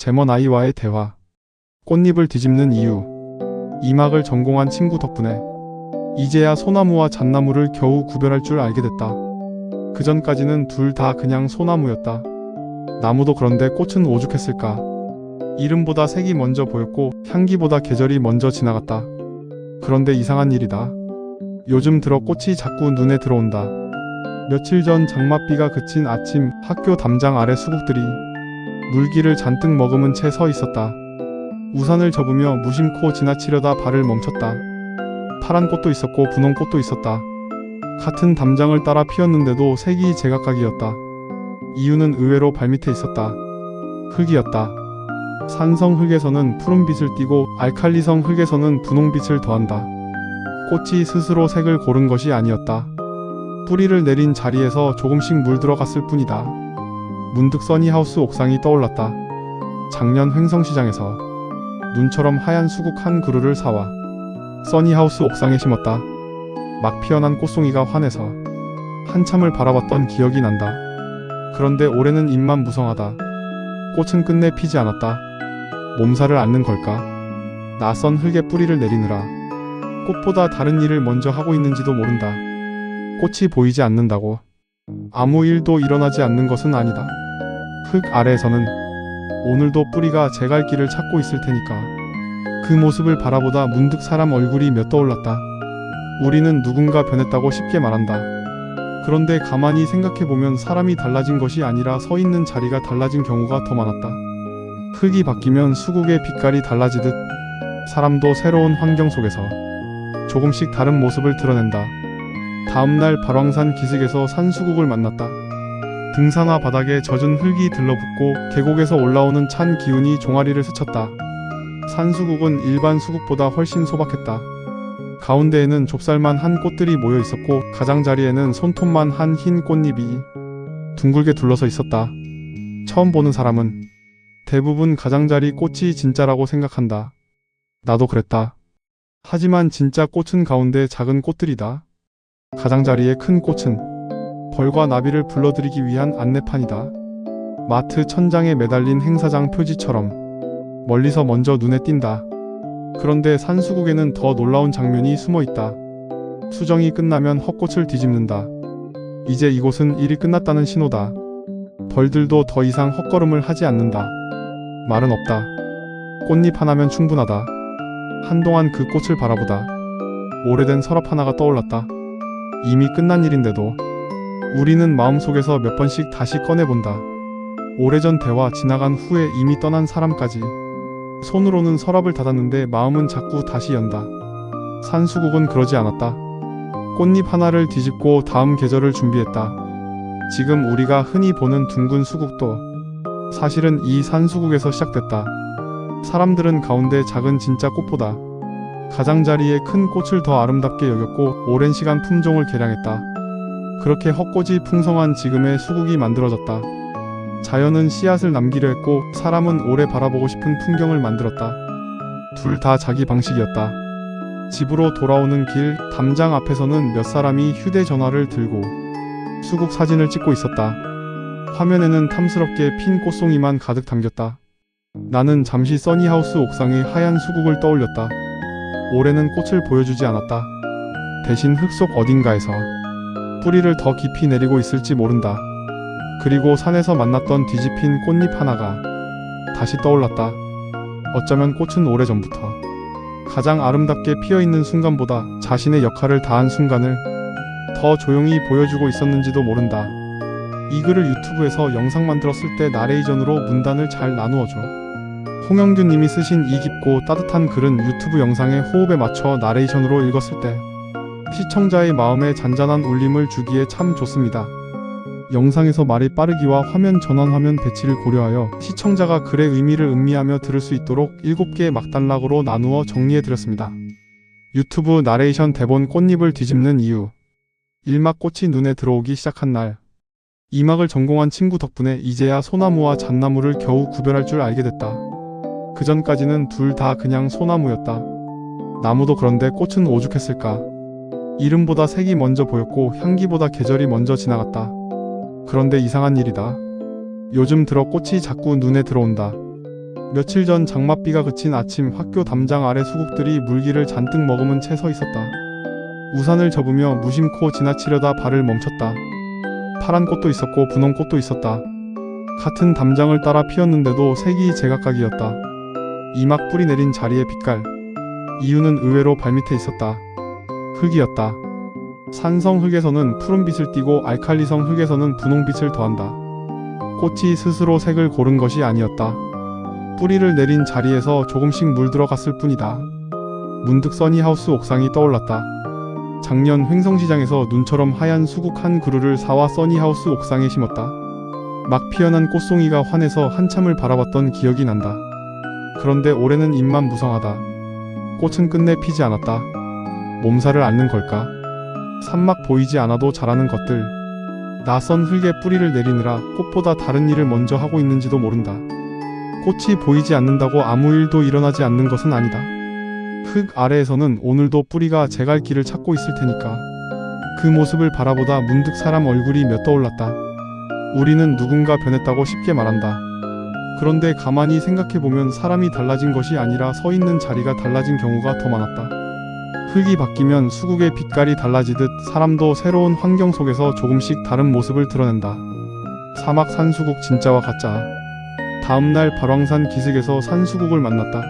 제먼 아이와의 대화. 꽃잎을 뒤집는 이유. 이막을 전공한 친구 덕분에 이제야 소나무와 잣나무를 겨우 구별할 줄 알게 됐다. 그전까지는 둘 다 그냥 소나무였다. 나무도 그런데 꽃은 오죽했을까. 이름보다 색이 먼저 보였고 향기보다 계절이 먼저 지나갔다. 그런데 이상한 일이다. 요즘 들어 꽃이 자꾸 눈에 들어온다. 며칠 전 장맛비가 그친 아침, 학교 담장 아래 수국들이 물기를 잔뜩 머금은 채 서 있었다. 우산을 접으며 무심코 지나치려다 발을 멈췄다. 파란 꽃도 있었고 분홍 꽃도 있었다. 같은 담장을 따라 피었는데도 색이 제각각이었다. 이유는 의외로 발밑에 있었다. 흙이었다. 산성 흙에서는 푸른빛을 띠고 알칼리성 흙에서는 분홍빛을 더한다. 꽃이 스스로 색을 고른 것이 아니었다. 뿌리를 내린 자리에서 조금씩 물들어갔을 뿐이다. 문득 써니하우스 옥상이 떠올랐다. 작년 횡성시장에서 눈처럼 하얀 수국 한 그루를 사와 써니하우스 옥상에 심었다. 막 피어난 꽃송이가 환해서 한참을 바라봤던 기억이 난다. 그런데 올해는 잎만 무성하다. 꽃은 끝내 피지 않았다. 몸살을 앓는 걸까? 낯선 흙에 뿌리를 내리느라 꽃보다 다른 일을 먼저 하고 있는지도 모른다. 꽃이 보이지 않는다고 아무 일도 일어나지 않는 것은 아니다. 흙 아래에서는 오늘도 뿌리가 제갈 길을 찾고 있을 테니까. 그 모습을 바라보다 문득 사람 얼굴이 몇 떠올랐다. 우리는 누군가 변했다고 쉽게 말한다. 그런데 가만히 생각해보면 사람이 달라진 것이 아니라 서 있는 자리가 달라진 경우가 더 많았다. 흙이 바뀌면 수국의 빛깔이 달라지듯 사람도 새로운 환경 속에서 조금씩 다른 모습을 드러낸다. 다음날 발왕산 기슭에서 산수국을 만났다. 등산화 바닥에 젖은 흙이 들러붙고 계곡에서 올라오는 찬 기운이 종아리를 스쳤다. 산수국은 일반 수국보다 훨씬 소박했다. 가운데에는 좁쌀만 한 꽃들이 모여 있었고 가장자리에는 손톱만 한 흰 꽃잎이 둥글게 둘러서 있었다. 처음 보는 사람은 대부분 가장자리 꽃이 진짜라고 생각한다. 나도 그랬다. 하지만 진짜 꽃은 가운데 작은 꽃들이다. 가장자리의 큰 꽃은 벌과 나비를 불러들이기 위한 안내판이다. 마트 천장에 매달린 행사장 표지처럼 멀리서 먼저 눈에 띈다. 그런데 산수국에는 더 놀라운 장면이 숨어 있다. 수정이 끝나면 헛꽃을 뒤집는다. 이제 이곳은 일이 끝났다는 신호다. 벌들도 더 이상 헛걸음을 하지 않는다. 말은 없다. 꽃잎 하나면 충분하다. 한동안 그 꽃을 바라보다 오래된 서랍 하나가 떠올랐다. 이미 끝난 일인데도 우리는 마음속에서 몇 번씩 다시 꺼내본다. 오래전 대화, 지나간 후에 이미 떠난 사람까지. 손으로는 서랍을 닫았는데 마음은 자꾸 다시 연다. 산수국은 그러지 않았다. 꽃잎 하나를 뒤집고 다음 계절을 준비했다. 지금 우리가 흔히 보는 둥근 수국도 사실은 이 산수국에서 시작됐다. 사람들은 가운데 작은 진짜 꽃보다 가장자리에 큰 꽃을 더 아름답게 여겼고 오랜 시간 품종을 개량했다. 그렇게 헛꽃이 풍성한 지금의 수국이 만들어졌다. 자연은 씨앗을 남기려 했고 사람은 오래 바라보고 싶은 풍경을 만들었다. 둘 다 자기 방식이었다. 집으로 돌아오는 길, 담장 앞에서는 몇 사람이 휴대전화를 들고 수국 사진을 찍고 있었다. 화면에는 탐스럽게 핀 꽃송이만 가득 담겼다. 나는 잠시 써니하우스 옥상의 하얀 수국을 떠올렸다. 올해는 꽃을 보여주지 않았다. 대신 흙 속 어딘가에서 뿌리를 더 깊이 내리고 있을지 모른다. 그리고 산에서 만났던 뒤집힌 꽃잎 하나가 다시 떠올랐다. 어쩌면 꽃은 오래전부터 가장 아름답게 피어있는 순간보다 자신의 역할을 다한 순간을 더 조용히 보여주고 있었는지도 모른다. 이 글을 유튜브에서 영상 만들었을 때 나레이션으로 문단을 잘 나누어줘. 홍영균 님이 쓰신 이 깊고 따뜻한 글은 유튜브 영상의 호흡에 맞춰 나레이션으로 읽었을 때 시청자의 마음에 잔잔한 울림을 주기에 참 좋습니다. 영상에서 말이 빠르기와 화면 전환 화면 배치를 고려하여 시청자가 글의 의미를 음미하며 들을 수 있도록 7개의 막단락으로 나누어 정리해드렸습니다. 유튜브 나레이션 대본 꽃잎을 뒤집는 이유. 일막꽃이 눈에 들어오기 시작한 날, 이막을 전공한 친구 덕분에 이제야 소나무와 잣나무를 겨우 구별할 줄 알게 됐다. 그전까지는 둘 다 그냥 소나무였다. 나무도 그런데 꽃은 오죽했을까. 이름보다 색이 먼저 보였고 향기보다 계절이 먼저 지나갔다. 그런데 이상한 일이다. 요즘 들어 꽃이 자꾸 눈에 들어온다. 며칠 전 장맛비가 그친 아침 학교 담장 아래 수국들이 물기를 잔뜩 머금은 채 서 있었다. 우산을 접으며 무심코 지나치려다 발을 멈췄다. 파란 꽃도 있었고 분홍 꽃도 있었다. 같은 담장을 따라 피었는데도 색이 제각각이었다. 이막 뿌리 내린 자리의 빛깔. 이유는 의외로 발밑에 있었다. 흙이었다. 산성 흙에서는 푸른빛을 띠고 알칼리성 흙에서는 분홍빛을 더한다. 꽃이 스스로 색을 고른 것이 아니었다. 뿌리를 내린 자리에서 조금씩 물들어갔을 뿐이다. 문득 써니하우스 옥상이 떠올랐다. 작년 횡성시장에서 눈처럼 하얀 수국 한 그루를 사와 써니하우스 옥상에 심었다. 막 피어난 꽃송이가 환해서 한참을 바라봤던 기억이 난다. 그런데 올해는 잎만 무성하다. 꽃은 끝내 피지 않았다. 몸살을 앓는 걸까? 산막 보이지 않아도 자라는 것들. 낯선 흙에 뿌리를 내리느라 꽃보다 다른 일을 먼저 하고 있는지도 모른다. 꽃이 보이지 않는다고 아무 일도 일어나지 않는 것은 아니다. 흙 아래에서는 오늘도 뿌리가 제갈 길을 찾고 있을 테니까. 그 모습을 바라보다 문득 사람 얼굴이 몇 떠올랐다. 우리는 누군가 변했다고 쉽게 말한다. 그런데 가만히 생각해보면 사람이 달라진 것이 아니라 서 있는 자리가 달라진 경우가 더 많았다. 흙이 바뀌면 수국의 빛깔이 달라지듯 사람도 새로운 환경 속에서 조금씩 다른 모습을 드러낸다. 사막 산수국 진짜와 가짜. 다음날 발왕산 기슭에서 산수국을 만났다.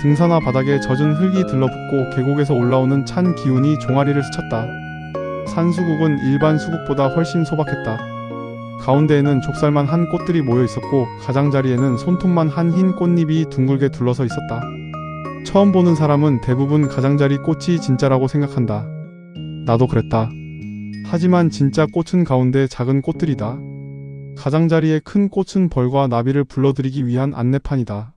등산화 바닥에 젖은 흙이 들러붙고 계곡에서 올라오는 찬 기운이 종아리를 스쳤다. 산수국은 일반 수국보다 훨씬 소박했다. 가운데에는 족살만 한 꽃들이 모여 있었고 가장자리에는 손톱만 한 흰 꽃잎이 둥글게 둘러서 있었다. 처음 보는 사람은 대부분 가장자리 꽃이 진짜라고 생각한다. 나도 그랬다. 하지만 진짜 꽃은 가운데 작은 꽃들이다. 가장자리의 큰 꽃은 벌과 나비를 불러들이기 위한 안내판이다.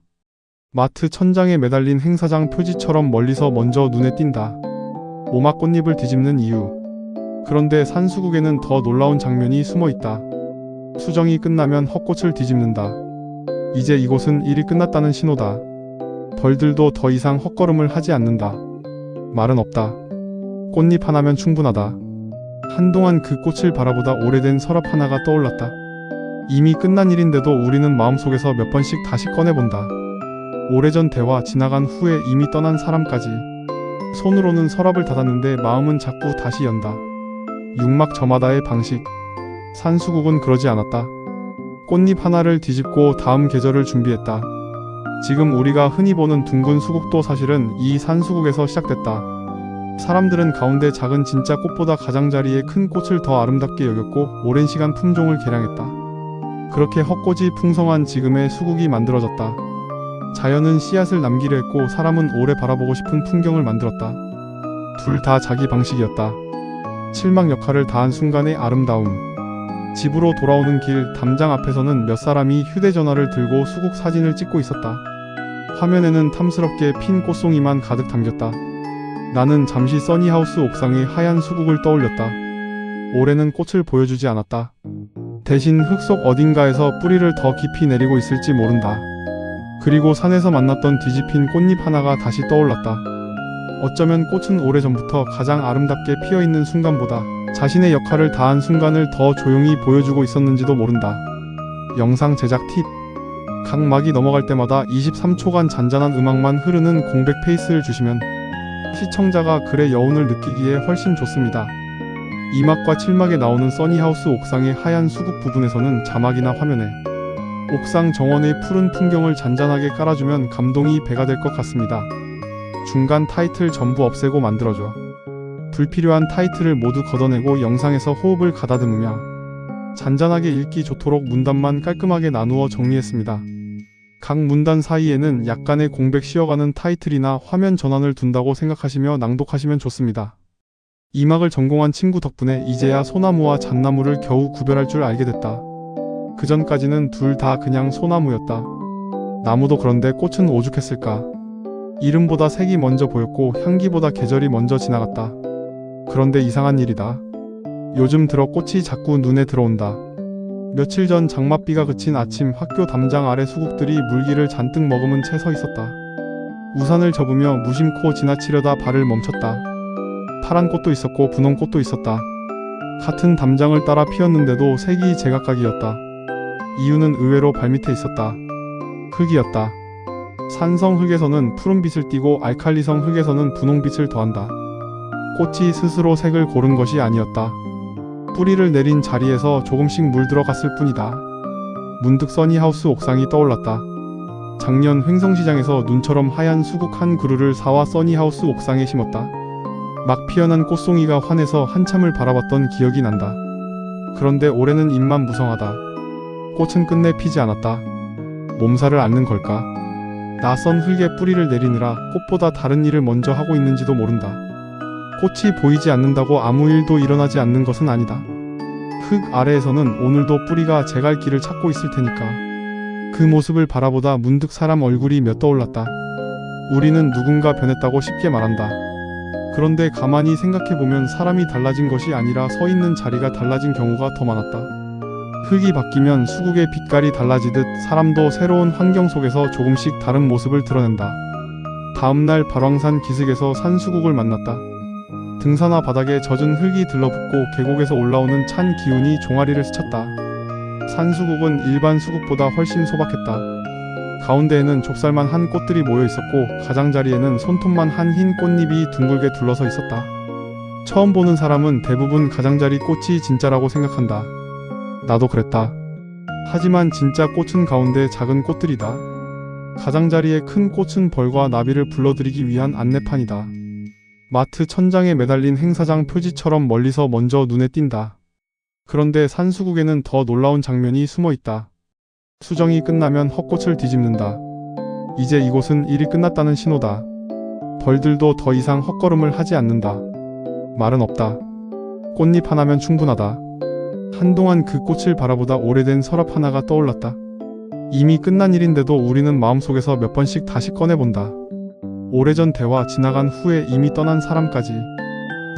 마트 천장에 매달린 행사장 표지처럼 멀리서 먼저 눈에 띈다. 오막 꽃잎을 뒤집는 이유. 그런데 산수국에는 더 놀라운 장면이 숨어 있다. 수정이 끝나면 헛꽃을 뒤집는다. 이제 이곳은 일이 끝났다는 신호다. 벌들도 더 이상 헛걸음을 하지 않는다. 말은 없다. 꽃잎 하나면 충분하다. 한동안 그 꽃을 바라보다 오래된 서랍 하나가 떠올랐다. 이미 끝난 일인데도 우리는 마음속에서 몇 번씩 다시 꺼내본다. 오래전 대화, 지나간 후에 이미 떠난 사람까지. 손으로는 서랍을 닫았는데 마음은 자꾸 다시 연다. 육막 저마다의 방식. 산수국은 그러지 않았다. 꽃잎 하나를 뒤집고 다음 계절을 준비했다. 지금 우리가 흔히 보는 둥근 수국도 사실은 이 산수국에서 시작됐다. 사람들은 가운데 작은 진짜 꽃보다 가장자리에 큰 꽃을 더 아름답게 여겼고 오랜 시간 품종을 개량했다. 그렇게 헛꽃이 풍성한 지금의 수국이 만들어졌다. 자연은 씨앗을 남기려 했고 사람은 오래 바라보고 싶은 풍경을 만들었다. 둘 다 자기 방식이었다. 실망 역할을 다한 순간의 아름다움. 집으로 돌아오는 길 담장 앞에서는 몇 사람이 휴대전화를 들고 수국 사진을 찍고 있었다. 화면에는 탐스럽게 핀 꽃송이만 가득 담겼다. 나는 잠시 써니하우스 옥상의 하얀 수국을 떠올렸다. 올해는 꽃을 보여주지 않았다. 대신 흙 속 어딘가에서 뿌리를 더 깊이 내리고 있을지 모른다. 그리고 산에서 만났던 뒤집힌 꽃잎 하나가 다시 떠올랐다. 어쩌면 꽃은 오래전부터 가장 아름답게 피어있는 순간보다 자신의 역할을 다한 순간을 더 조용히 보여주고 있었는지도 모른다. 영상 제작 팁. 각 막이 넘어갈 때마다 23초간 잔잔한 음악만 흐르는 공백 페이스를 주시면 시청자가 글의 여운을 느끼기에 훨씬 좋습니다. 2막과 7막에 나오는 써니하우스 옥상의 하얀 수국 부분에서는 자막이나 화면에 옥상 정원의 푸른 풍경을 잔잔하게 깔아주면 감동이 배가 될 것 같습니다. 중간 타이틀 전부 없애고 만들어줘. 불필요한 타이틀을 모두 걷어내고 영상에서 호흡을 가다듬으며 잔잔하게 읽기 좋도록 문단만 깔끔하게 나누어 정리했습니다. 각 문단 사이에는 약간의 공백 쉬어가는 타이틀이나 화면 전환을 둔다고 생각하시며 낭독하시면 좋습니다. 이막을 전공한 친구 덕분에 이제야 소나무와 잣나무를 겨우 구별할 줄 알게 됐다. 그전까지는 둘 다 그냥 소나무였다. 나무도 그런데 꽃은 오죽했을까. 이름보다 색이 먼저 보였고 향기보다 계절이 먼저 지나갔다. 그런데 이상한 일이다. 요즘 들어 꽃이 자꾸 눈에 들어온다. 며칠 전 장맛비가 그친 아침 학교 담장 아래 수국들이 물기를 잔뜩 머금은 채 서 있었다. 우산을 접으며 무심코 지나치려다 발을 멈췄다. 파란 꽃도 있었고 분홍 꽃도 있었다. 같은 담장을 따라 피었는데도 색이 제각각이었다. 이유는 의외로 발밑에 있었다. 흙이었다. 산성 흙에서는 푸른빛을 띠고 알칼리성 흙에서는 분홍빛을 더한다. 꽃이 스스로 색을 고른 것이 아니었다. 뿌리를 내린 자리에서 조금씩 물들어갔을 뿐이다. 문득 써니하우스 옥상이 떠올랐다. 작년 횡성시장에서 눈처럼 하얀 수국 한 그루를 사와 써니하우스 옥상에 심었다. 막 피어난 꽃송이가 환해서 한참을 바라봤던 기억이 난다. 그런데 올해는 잎만 무성하다. 꽃은 끝내 피지 않았다. 몸살을 앓는 걸까? 낯선 흙에 뿌리를 내리느라 꽃보다 다른 일을 먼저 하고 있는지도 모른다. 꽃이 보이지 않는다고 아무 일도 일어나지 않는 것은 아니다. 흙 아래에서는 오늘도 뿌리가 제갈 길을 찾고 있을 테니까. 그 모습을 바라보다 문득 사람 얼굴이 몇 떠올랐다. 우리는 누군가 변했다고 쉽게 말한다. 그런데 가만히 생각해보면 사람이 달라진 것이 아니라 서 있는 자리가 달라진 경우가 더 많았다. 흙이 바뀌면 수국의 빛깔이 달라지듯 사람도 새로운 환경 속에서 조금씩 다른 모습을 드러낸다. 다음날 발왕산 기슭에서 산수국을 만났다. 등산화 바닥에 젖은 흙이 들러붙고 계곡에서 올라오는 찬 기운이 종아리를 스쳤다. 산수국은 일반 수국보다 훨씬 소박했다. 가운데에는 좁쌀만 한 꽃들이 모여 있었고 가장자리에는 손톱만 한 흰 꽃잎이 둥글게 둘러서 있었다. 처음 보는 사람은 대부분 가장자리 꽃이 진짜라고 생각한다. 나도 그랬다. 하지만 진짜 꽃은 가운데 작은 꽃들이다. 가장자리의 큰 꽃은 벌과 나비를 불러들이기 위한 안내판이다. 마트 천장에 매달린 행사장 표지처럼 멀리서 먼저 눈에 띈다. 그런데 산수국에는 더 놀라운 장면이 숨어 있다. 수정이 끝나면 헛꽃을 뒤집는다. 이제 이곳은 일이 끝났다는 신호다. 벌들도 더 이상 헛걸음을 하지 않는다. 말은 없다. 꽃잎 하나면 충분하다. 한동안 그 꽃을 바라보다 오래된 서랍 하나가 떠올랐다. 이미 끝난 일인데도 우리는 마음속에서 몇 번씩 다시 꺼내본다. 오래전 대화, 지나간 후에 이미 떠난 사람까지.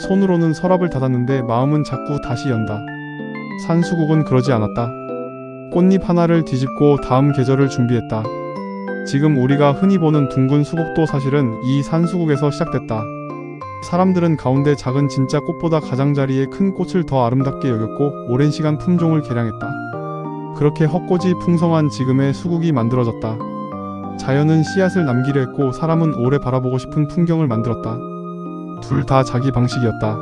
손으로는 서랍을 닫았는데 마음은 자꾸 다시 연다. 산수국은 그러지 않았다. 꽃잎 하나를 뒤집고 다음 계절을 준비했다. 지금 우리가 흔히 보는 둥근 수국도 사실은 이 산수국에서 시작됐다. 사람들은 가운데 작은 진짜 꽃보다 가장자리에 큰 꽃을 더 아름답게 여겼고 오랜 시간 품종을 개량했다. 그렇게 헛꽃이 풍성한 지금의 수국이 만들어졌다. 자연은 씨앗을 남기려 했고 사람은 오래 바라보고 싶은 풍경을 만들었다. 둘 다 자기 방식이었다.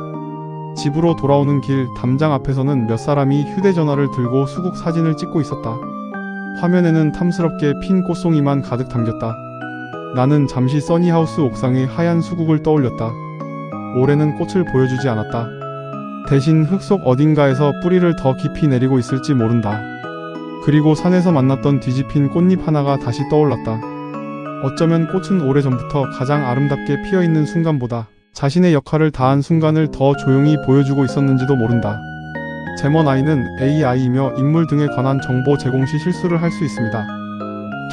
집으로 돌아오는 길 담장 앞에서는 몇 사람이 휴대전화를 들고 수국 사진을 찍고 있었다. 화면에는 탐스럽게 핀 꽃송이만 가득 담겼다. 나는 잠시 써니하우스 옥상의 하얀 수국을 떠올렸다. 올해는 꽃을 보여주지 않았다. 대신 흙 속 어딘가에서 뿌리를 더 깊이 내리고 있을지 모른다. 그리고 산에서 만났던 뒤집힌 꽃잎 하나가 다시 떠올랐다. 어쩌면 꽃은 오래전부터 가장 아름답게 피어있는 순간보다 자신의 역할을 다한 순간을 더 조용히 보여주고 있었는지도 모른다. 제머나이는 AI이며 인물 등에 관한 정보 제공 시 실수를 할 수 있습니다.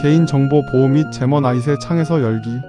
개인정보 보호 및 제머나잇의 창에서 열기